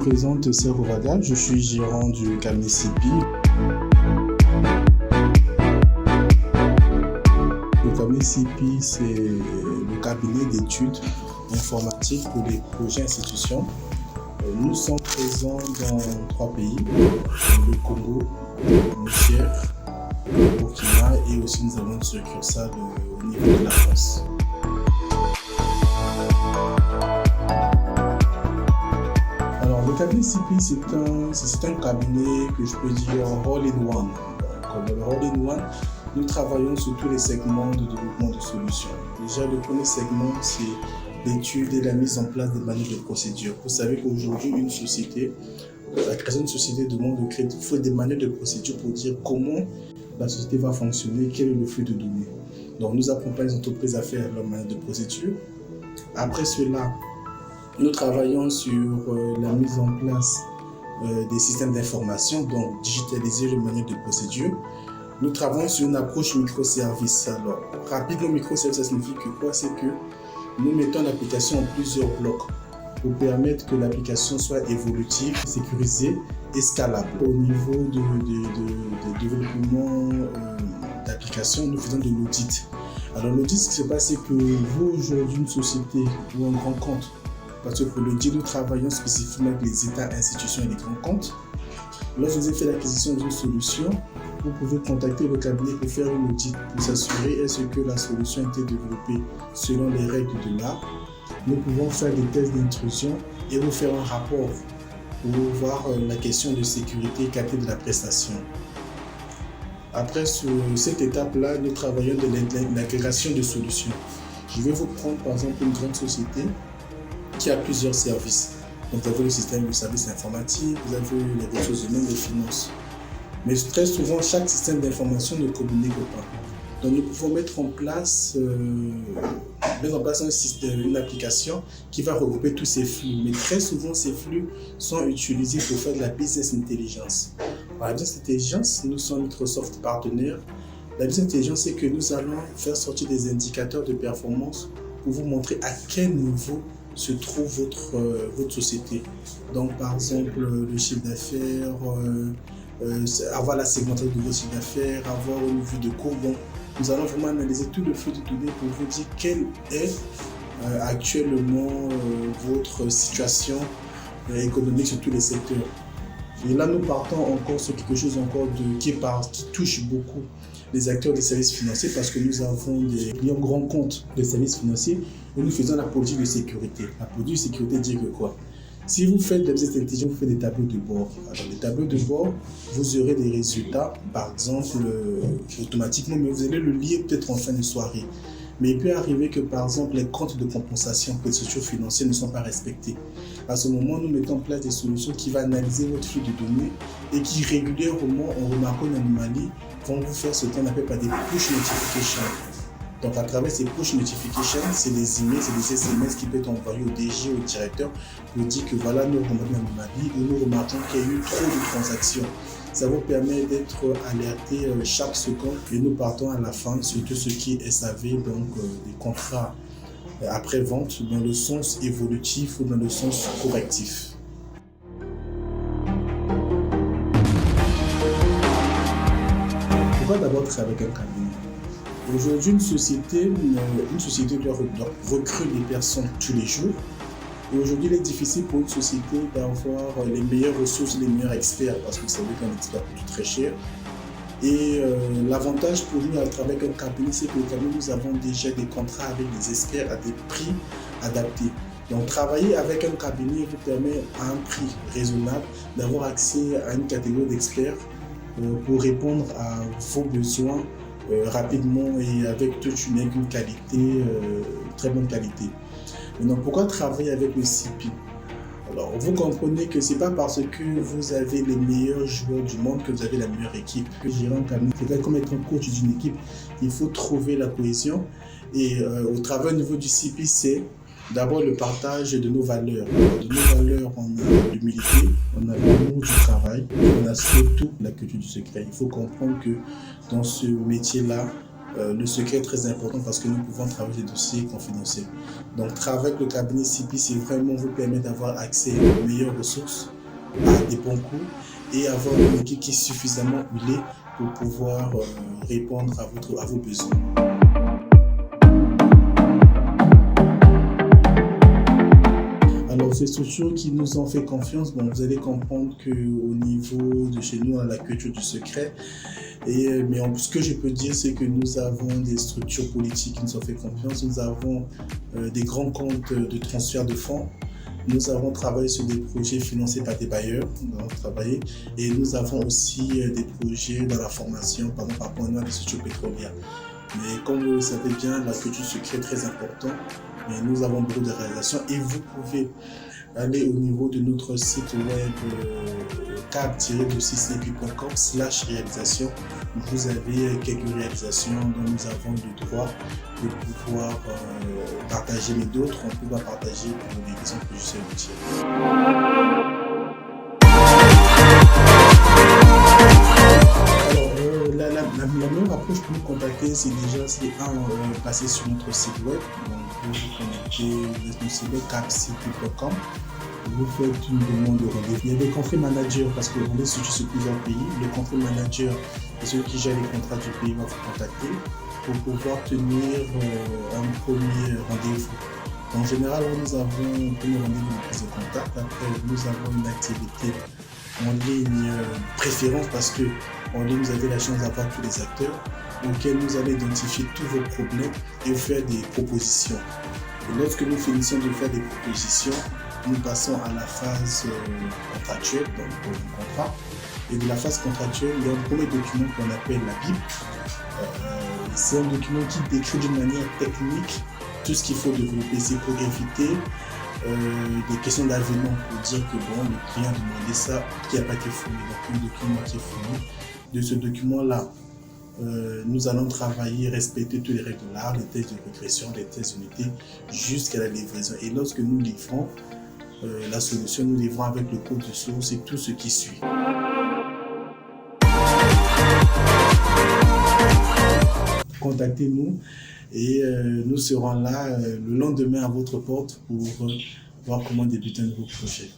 présente Serge Ovaga, je suis gérant du cabinet CIPI. Le cabinet CIPI, c'est le cabinet d'études informatiques pour les projets institutions. Nous sommes présents dans 3 pays, le Congo, le Niger, le Burkina et aussi nous avons une succursale au niveau de la France. Alors le cabinet CIPI, c'est un cabinet que je peux dire all-in-one. Comme le all-in-one, nous travaillons sur tous les segments de développement de solutions. Déjà, le premier segment, c'est l'étude et la mise en place des manuels de procédure. Vous savez qu'aujourd'hui, la création d'une société demande de créer des manuels de procédure pour dire comment la société va fonctionner, quel est le flux de données. Donc, nous accompagnons les entreprises à faire leur manuel de procédure. Après cela, nous travaillons sur la mise en place des systèmes d'information, donc digitaliser le manuel de procédure. Nous travaillons sur une approche microservice. Alors, rapidement, microservice, ça signifie que quoi? C'est que nous mettons l'application en plusieurs blocs pour permettre que l'application soit évolutive, sécurisée et scalable. Au niveau de développement d'application, nous faisons de l'audit. Alors l'audit, ce qui se passe, c'est que vous, aujourd'hui, une société ou un grand compte, parce que pour l'audit, nous travaillons spécifiquement avec les États, institutions et les grands comptes. Lorsque vous avez fait l'acquisition d'une solution, vous pouvez contacter le cabinet pour faire une audit, pour s'assurer est-ce que la solution a été développée selon les règles de l'art. Nous pouvons faire des tests d'intrusion et vous faire un rapport pour voir la question de sécurité et qualité de la prestation. Après, sur cette étape-là, nous travaillons de l'agrégation de solutions. Je vais vous prendre par exemple une grande société qui a plusieurs services. Donc, vous avez le système de services informatiques, vous avez les ressources humaines, les finances. Mais très souvent, chaque système d'information ne communique pas. Donc, nous pouvons mettre en place un système, une application qui va regrouper tous ces flux. Mais très souvent, ces flux sont utilisés pour faire de la business intelligence. Par la business intelligence, nous sommes Microsoft partenaire. La business intelligence, c'est que nous allons faire sortir des indicateurs de performance pour vous montrer à quel niveau se trouve votre société. Donc, par exemple, le chiffre d'affaires, avoir la segmentation de votre chiffre d'affaires, avoir une vue de cours. Donc, nous allons vraiment analyser tout le flux de données pour vous dire quelle est actuellement votre situation économique sur tous les secteurs. Et là, nous partons encore sur quelque chose qui touche beaucoup les acteurs des services financiers parce que nous avons des clients grands comptes de services financiers où nous faisons la politique de sécurité. La politique de sécurité dit que quoi? Si vous faites de la business intelligence, vous faites des tableaux de bord. Alors, les tableaux de bord, vous aurez des résultats, par exemple, automatiquement, mais vous allez le lire peut-être en fin de soirée. Mais il peut arriver que, par exemple, les comptes de compensation pour les structures financières ne sont pas respectés. À ce moment, nous mettons en place des solutions qui vont analyser votre flux de données et qui régulièrement, en remarquant une anomalie, vont vous faire ce qu'on appelle par des push notifications. Donc, à travers ces push notifications, c'est des emails, c'est des SMS qui peuvent être envoyés au DG, au directeur, pour dire que voilà, nous remarquons une anomalie ou nous remarquons qu'il y a eu trop de transactions. Ça vous permet d'être alerté chaque seconde et nous partons à la fin sur tout ce qui est SAV, donc des contrats après-vente dans le sens évolutif ou dans le sens correctif. Pourquoi d'abord travailler avec un cabinet? Aujourd'hui, une société doit recruter des personnes tous les jours. Et aujourd'hui, il est difficile pour une société d'avoir les meilleures ressources, les meilleurs experts, parce que vous savez qu'un expert coûte très cher. Et l'avantage pour nous à travailler avec un cabinet, c'est que nous avons déjà des contrats avec des experts à des prix adaptés. Donc, travailler avec un cabinet vous permet à un prix raisonnable d'avoir accès à une catégorie d'experts pour répondre à vos besoins rapidement et avec toute une qualité, très bonne qualité. Maintenant, pourquoi travailler avec le CIPI? Alors, vous comprenez que ce n'est pas parce que vous avez les meilleurs joueurs du monde que vous avez la meilleure équipe. Gérer un cabinet, c'est comme être un coach d'une équipe. Il faut trouver la cohésion. Et au travail au niveau du CIPI, c'est d'abord le partage de nos valeurs. De nos valeurs, on a l'humilité, on a l'amour du travail, on a surtout la culture du secret. Il faut comprendre que dans ce métier-là, le secret est très important parce que nous pouvons travailler des dossiers confidentiels. Donc, travailler avec le cabinet CIPI, c'est vraiment vous permettre d'avoir accès aux meilleures ressources, à des bons coûts et avoir une équipe qui est suffisamment huilée pour pouvoir répondre à vos besoins. Alors, ces structures qui nous ont fait confiance, bon, vous allez comprendre qu'au niveau de chez nous, on a la culture du secret. Mais ce que je peux dire, c'est que nous avons des structures politiques qui nous ont fait confiance. Nous avons des grands comptes de transfert de fonds. Nous avons travaillé sur des projets financés par des bailleurs. Et nous avons aussi des projets dans la formation, par exemple, par rapport à des structures pétrolières. Mais comme vous le savez bien, la culture du secret est très importante. Mais nous avons beaucoup de réalisations et vous pouvez aller au niveau de notre site web cap-de6epi.com/réalisation. Vous avez quelques réalisations dont nous avons le droit de pouvoir partager, mais d'autres on ne peut pas partager pour des raisons que je sais utile. La meilleure approche pour nous contacter, c'est passer sur notre site web. Donc, vous vous connectez sur notre site web cap-de6epi.com. Vous faites une demande de rendez-vous. Il y a des country managers parce que on est situé sur plusieurs pays. Le country manager est celui qui gère les contrats du pays va vous contacter pour pouvoir tenir un premier rendez-vous. En général, nous avons un premier rendez-vous de prise de contact. Après, nous avons une activité en ligne préférence parce que en ligne, vous avez la chance d'avoir tous les acteurs auxquels nous allons identifier tous vos problèmes et vous faire des propositions. Et lorsque nous finissons de faire des propositions, nous passons à la phase contractuelle, donc le contrat. Et de la phase contractuelle, il y a un premier document qu'on appelle la Bible. C'est un document qui décrit d'une manière technique tout ce qu'il faut développer. C'est pour éviter des questions d'avenant, pour dire que bon, le client a demandé ça qui n'a pas été fourni. Donc un document qui est fourni. De ce document-là, nous allons travailler, respecter tous les règles de l'art, les tests de régression, les tests d'unité, jusqu'à la livraison. Et lorsque nous livrons la solution, nous livrons avec le code de source et tout ce qui suit. Contactez-nous et nous serons là le lendemain à votre porte pour voir comment débuter un nouveau projet.